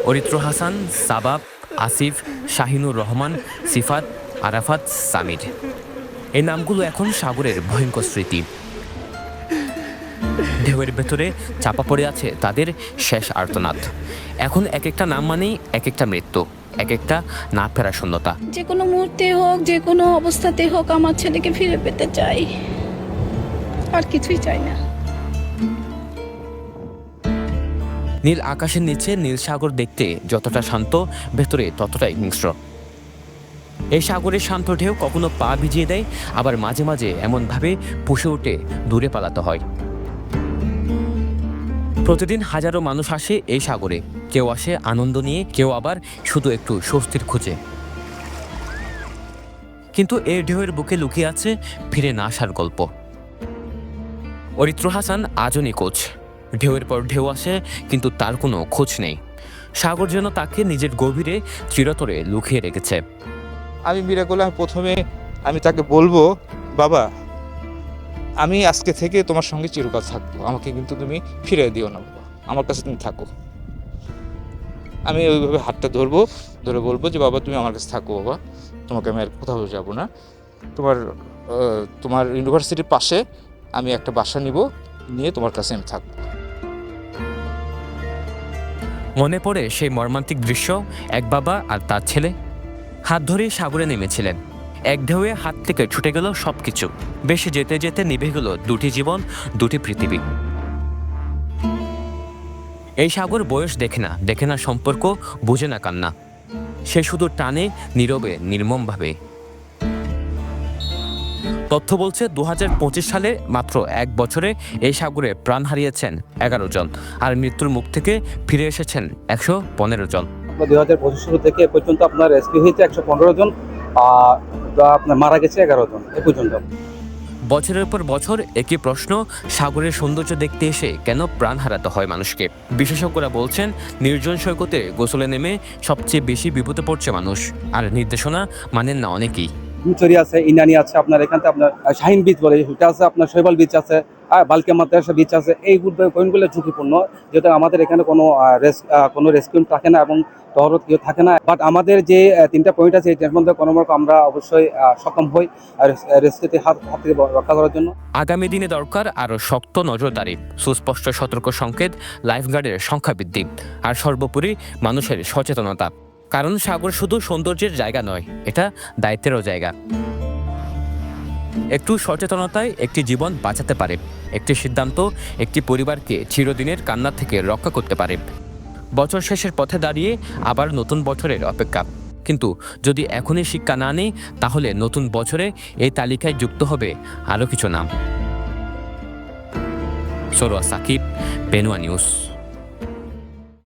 অরিত্র হাসান, সাবাব, আসিফ, শাহিনুর রহমান, সিফাত, আরাফাত, সামির। এই নামগুলো এখন সাগরের ভয়ঙ্কর স্মৃতি। ঢেউয়ের ভেতরে চাপা পড়ে আছে তাদের শেষ আর্তনাদ। এখন এক একটা নাম মানেই এক একটা মৃত্যু, এক একটা না ফেরা শূন্যতা। যে কোনো মুহূর্তে হোক, যে কোনো অবস্থাতে হোক, আমার ছেলেকে ফিরে পেতে চাই, আর কিছুই চাই না। নীল আকাশের নিচে নীল সাগর দেখতে যতটা শান্ত, ভেতরে ততটাই হিংস্র। এই সাগরের শান্ত ঢেউ কখনো পা ভিজিয়ে দেয়, আবার মাঝে মাঝে এমনভাবে পুষে উঠে দূরে পালাতে হয়। প্রতিদিন হাজারো মানুষ আসে এই সাগরে, কেউ আসে আনন্দ নিয়ে, কেউ আবার শুধু একটু স্বস্তির খোঁজে। কিন্তু এই ঢেউয়ের বুকে লুকিয়ে আছে ফিরে না আসার গল্প। অরিত্র হাসান আজও নিখোঁজ। ঢেউয়ের পর ঢেউ আসে, কিন্তু তার কোনো খোঁজ নেই। সাগর যেন তাকে নিজের গভীরে চিরতরে লুকিয়ে রেখেছে। আমি মিরাকুল, প্রথমে আমি তাকে বলবো, বাবা আমি আজকে থেকে তোমার সঙ্গে চিরকাল থাকবো, আমাকে কিন্তু তুমি ফিরে দিও না বাবা, আমার কাছে তুমি থাকো। আমি ওইভাবে হাতটা ধরে বলবো যে বাবা তুমি আমার কাছে থাকো, বাবা তোমাকে আমি আর কোথাও যাবো না। তোমার ইউনিভার্সিটির পাশে আমি একটা বাসা নিয়ে তোমার কাছে আমি থাকবো। মনে পড়ে সেই মর্মান্তিক দৃশ্য, এক বাবা আর তার ছেলে হাত ধরে সাগরে নেমেছিলেন। এক ঢেউয়ে হাত থেকে ছুটে গেল সবকিছু। বেশি যেতে যেতে নিভে গেল দুটি জীবন, দুটি পৃথিবী। এই সাগর বয়স দেখে না সম্পর্ক, বোঝে না কান্না। সে শুধু টানে, নীরবে, নির্মমভাবে। তথ্য বলছে 2025 সালে মাত্র এক বছরে এই সাগরে প্রাণ হারিয়েছেন 11 জন, আর মৃত্যুর মুখ থেকে ফিরে এসেছেন 115 জন। 2025 শুরু থেকে এ পর্যন্ত আপনার রেস্কিউ হয়েছে 115 জন, আপনার মারা গেছে 11 জন এ পর্যন্ত। বছরের পর বছর একই প্রশ্ন, সাগরের সৌন্দর্য দেখতে এসে কেন প্রাণ হারাতে হয় মানুষকে? বিশেষজ্ঞরা বলছেন, নির্জন সৈকতে গোসলে নেমে সবচেয়ে বেশি বিপদে পড়ছে মানুষ, আর নির্দেশনা মানেন না অনেকেই। গুচরি আছে, ইনানি আছে, আপনার এখান থেকে আপনার শাহিন বিচ বলে ওটা আছে, আপনার শৈবাল বিচ আছে, বালকে মাদ্রাসা বিচ আছে। এই পয়েন্টগুলো ঝুঁকিপূর্ণ, যেহেতু আমাদের এখানে কোনো রেস্কিউ থাকে না এবং টহরত কেউ থাকে না। বাট আমাদের যে 3টা পয়েন্ট আছে, এটার মধ্যে কোনো আমরা অবশ্যই সক্ষম হই রেস্কিউতে হাত থেকে রক্ষা করার জন্য। আগামী দিনে দরকার আরও শক্ত নজরদারি, সুস্পষ্ট সতর্ক সংকেত, লাইফগার্ডের সংখ্যা বৃদ্ধি, আর সর্বোপরি মানুষের সচেতনতা। কারণ সাগর শুধু সৌন্দর্যের জায়গা নয়, এটা দায়িত্বেরও জায়গা। একটু সচেতনতায় একটি জীবন বাঁচাতে পারে, একটি সিদ্ধান্ত একটি পরিবারকে চিরদিনের কান্না থেকে রক্ষা করতে পারে। বছর শেষের পথে দাঁড়িয়ে আবার নতুন বছরের অপেক্ষা। কিন্তু যদি এখনই শিক্ষা না নেই, তাহলে নতুন বছরে এই তালিকায় যুক্ত হবে আরও কিছু নাম। সরোয়া সাকিব, পেনুয়া নিউজ।